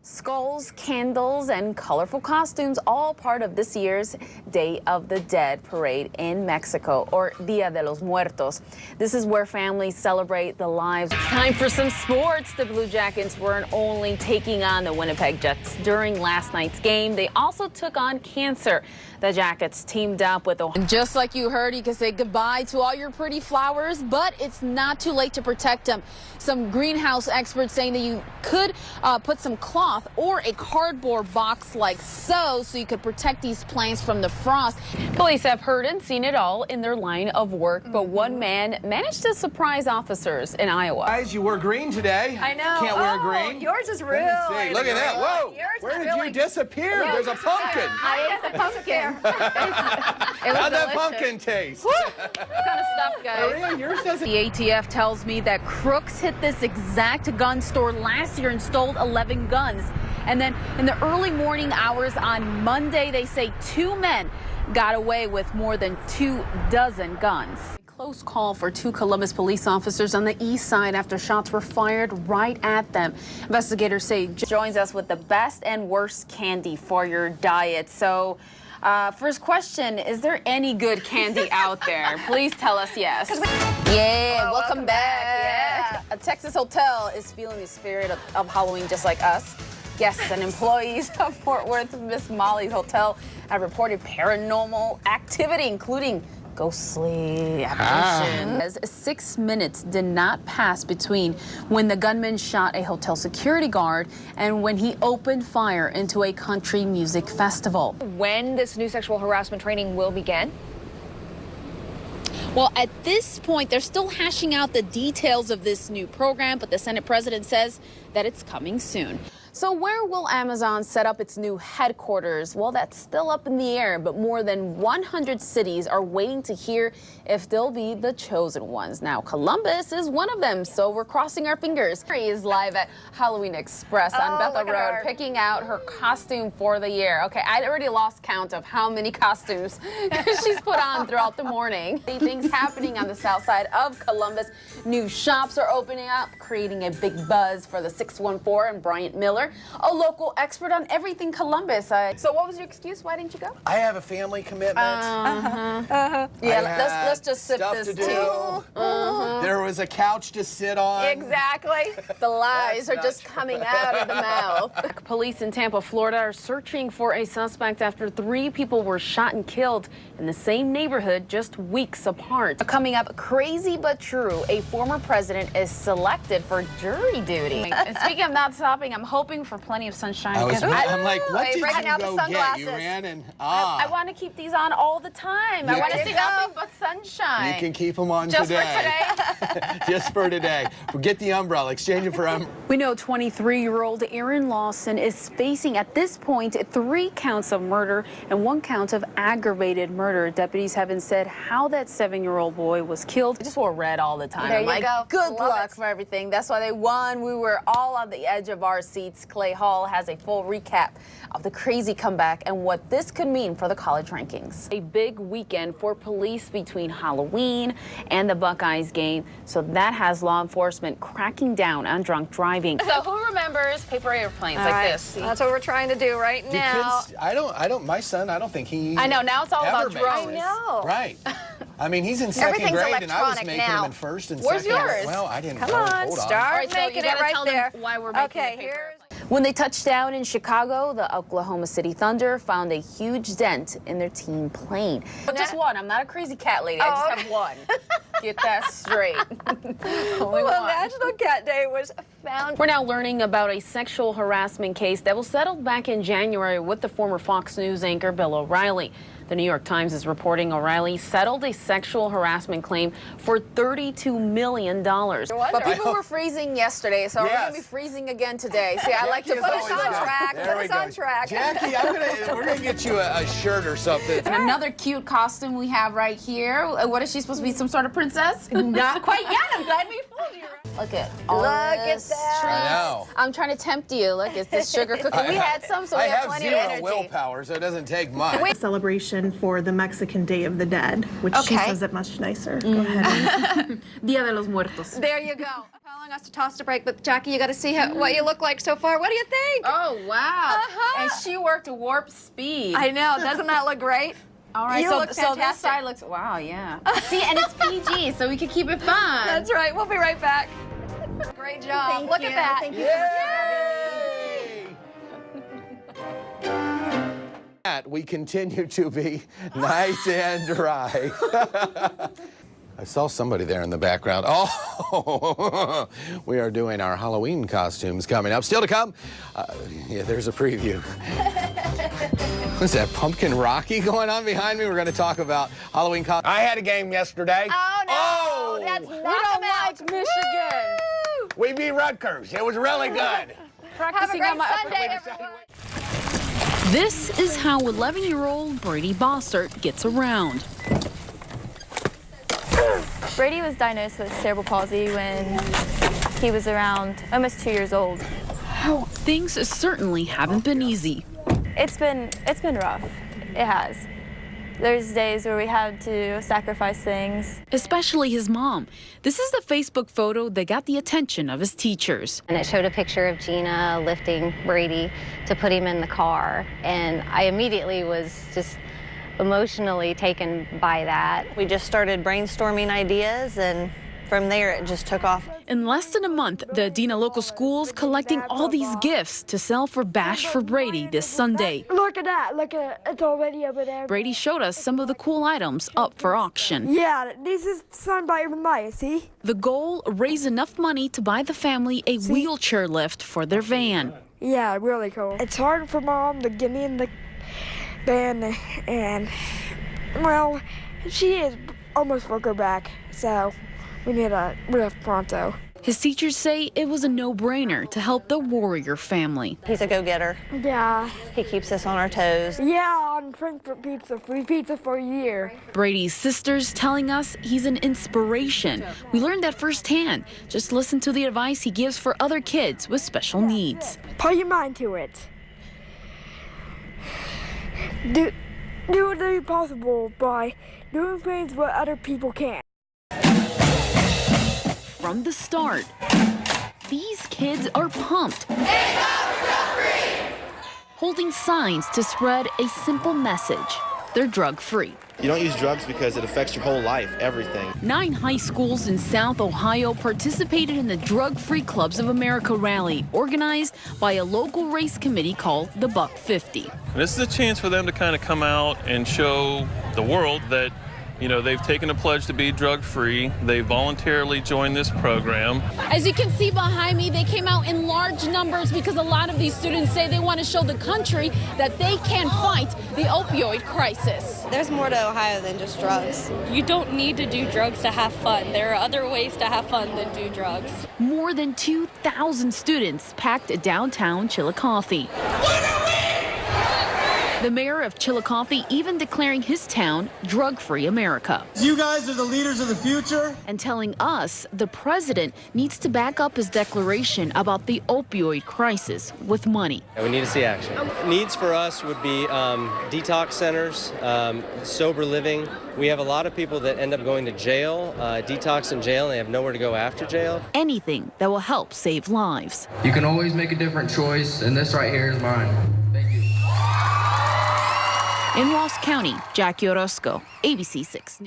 Skulls, candles, and colorful costumes, all part of this year's Day of the Dead parade in Mexico, or Dia de los Muertos. This is where families celebrate the lives. It's time for some sports. The Blue Jackets weren't only taking on the Winnipeg Jets during last night's game, they also took on cancer. The Jackets teamed up with Ohio. Just like you heard, you can say goodbye to all your pretty flowers, but it's not too late to protect them. Some greenhouse experts saying that you could put some cloth or a cardboard box like so you could protect these plants from the frost. Police have heard and seen it all in their line of work, but one man managed to surprise officers in Iowa. Guys, you wore green today. I know. Can't wear green. Yours is real. Look at that. Whoa. Where did you disappear? There's a pumpkin. I ate the pumpkin. How'd that pumpkin taste? Kind of stuff, guys. Maria, yours doesn't. The ATF tells me that crooks hit this exact gun store last year and stole 11 guns. And then in the early morning hours on Monday, they say 2 men got away with more than 24 guns. Close call for 2 Columbus police officers on the east side after shots were fired right at them. Investigators say joins us with the best and worst candy for your diet. So first question, is there any good candy out there? Please tell us yes. Yeah, welcome back. Yeah. A Texas hotel is feeling the spirit of Halloween just like us. Guests and employees of Fort Worth Miss Molly's Hotel have reported paranormal activity, including ghostly apparitions. 6 minutes did not pass between when the gunman shot a hotel security guard and when he opened fire into a country music festival. When this new sexual harassment training will begin? Well, at this point, they're still hashing out the details of this new program, but the Senate president says that it's coming soon. So where will Amazon set up its new headquarters? Well, that's still up in the air, but more than 100 cities are waiting to hear if they'll be the chosen ones. Now, Columbus is one of them, so we're crossing our fingers. She is live at Halloween Express on Bethel Road, picking out her costume for the year. Okay, I already lost count of how many costumes she's put on throughout the morning. Things happening on the south side of Columbus. New shops are opening up, creating a big buzz for the 614 and Bryant Miller, a local expert on everything Columbus. So what was your excuse? Why didn't you go? I have a family commitment. Yeah, let's just sip stuff this to do. tea. There was a couch to sit on. Exactly. The lies are not just true. coming out of the mouth. Police in Tampa, Florida are searching for a suspect after 3 people were shot and killed in the same neighborhood just weeks apart. Coming up, crazy but true, a former president is selected for jury duty. And speaking of not stopping, I'm hoping for plenty of sunshine. I'm like, what did you breaking out the go get? sunglasses. You ran and I want to keep these on all the time. I want to see nothing but sunshine. You can keep them on Just today. for today. Just for today. We'll get the umbrella. Exchange it for umbrella. We know 23-year-old Aaron Lawson is facing, at this point, 3 counts of murder and 1 count of aggravated murder. Deputies haven't said how that 7-year-old boy was killed. I just wore red all the time. There I'm you like, go. good Love luck it. for everything. That's why they won. We were all on the edge of our seats. Clay Hall has a full recap of the crazy comeback and what this could mean for the college rankings. A big weekend for police between Halloween and the Buckeyes game. So that has law enforcement cracking down on drunk driving. So who remembers paper airplanes like this? That's what we're trying to do right now. Kids, my son, I don't think he I know, now it's all ever about makes drones. it. I know. Right. I mean, he's in second Everything's grade, and I was electronic making now. him in first and Where's second. yours? Well, I didn't Come know. on, Hold start All right, so making you gotta it right tell them there. why we're making Okay, the paper here's. When they touched down in Chicago, the Oklahoma City Thunder found a huge dent in their team plane. But just one. I'm not a crazy cat lady. I just have one. Get that straight. Only Well, one. National Cat Day was found. We're now learning about a sexual harassment case that was settled back in January with the former Fox News anchor Bill O'Reilly. The New York Times is reporting O'Reilly settled a sexual harassment claim for $32 million. But people were freezing yesterday, so we're going to be freezing again today. See, I like to Jackie put is us always on good. track. There we Put us on go. track. Jackie, we're gonna get you a shirt or something. And another cute costume we have right here. What is she supposed to be, some sort of princess? Not quite yet. I'm glad we fooled you. Look at all this that. treats. I know. I'm trying to tempt you. Look, it's this sugar cookie. We had some, so we I have have plenty of zero energy. willpower, so it doesn't take much. Celebration for the Mexican Day of the Dead, which she Okay. says it much nicer. Go ahead. Dia de los Muertos. There you go. Allowing us to toss the break, but Jackie, you got to see what you look like so far. What do you think? Oh, wow. Uh-huh. And she worked warp speed. I know. Doesn't that look great? All right, You so, look so this fantastic. side looks, wow, yeah. See, and it's PG, so we can keep it fun. That's right. We'll be right back. Great job. Thank Look you. at that. Thank you Yay! We continue to be nice and dry. I saw somebody there in the background. Oh, we are doing our Halloween costumes coming up. Still to come, yeah, there's a preview. What's that, Pumpkin Rocky going on behind me? We're going to talk about Halloween costumes. I had a game yesterday. Oh, no. Oh! That's We not don't like Michigan. We beat Rutgers. It was really good. Have a Practicing great on my upper Sunday, lip. everyone. This is how 11-year-old Brady Bossert gets around. Brady was diagnosed with cerebral palsy when he was around almost 2 years old. Things certainly haven't been easy. It's been rough. It has. There's days where we had to sacrifice things. Especially his mom. This is the Facebook photo that got the attention of his teachers. And it showed a picture of Gina lifting Brady to put him in the car. And I immediately was just emotionally taken by that. We just started brainstorming ideas, and from there it just took off. In less than a month, the Adena local schools collecting all these gifts to sell for Bash for Brady this Sunday. Look at that. Look at it. It's already over there. Brady showed us some of the cool items up for auction. Yeah, this is signed by Maya, see? The goal, raise enough money to buy the family a wheelchair lift for their van. Yeah, really cool. It's hard for Mom to get me in the van, and, well, she is almost broke her back, so we need a lift pronto. His teachers say it was a no-brainer to help the Warrior family. He's a go-getter. Yeah. He keeps us on our toes. Yeah, on Frankfurt Pizza, free pizza for a year. Brady's sisters telling us he's an inspiration. We learned that firsthand. Just listen to the advice he gives for other kids with special needs. Put your mind to it. Do whatever possible by doing things what other people can't. From the start, these kids are pumped. Holding signs to spread a simple message. They're drug-free. You don't use drugs because it affects your whole life, everything. 9 high schools in South Ohio participated in the Drug-Free Clubs of America rally, organized by a local race committee called the Buck 50. This is a chance for them to kind of come out and show the world that, you know, they've taken a pledge to be drug-free. They voluntarily joined this program. As you can see behind me, they came out in large numbers because a lot of these students say they want to show the country that they can fight the opioid crisis. There's more to Ohio than just drugs. You don't need to do drugs to have fun. There are other ways to have fun than do drugs. More than 2,000 students packed downtown Chillicothe. The mayor of Chillicothe even declaring his town drug-free America. You guys are the leaders of the future. And telling us the president needs to back up his declaration about the opioid crisis with money. We need to see action. Needs for us would be detox centers, sober living. We have a lot of people that end up going to jail, detox in jail, and they have nowhere to go after jail. Anything that will help save lives. You can always make a different choice, and this right here is mine. Thank you. In Ross County, Jackie Orozco, ABC 6 News.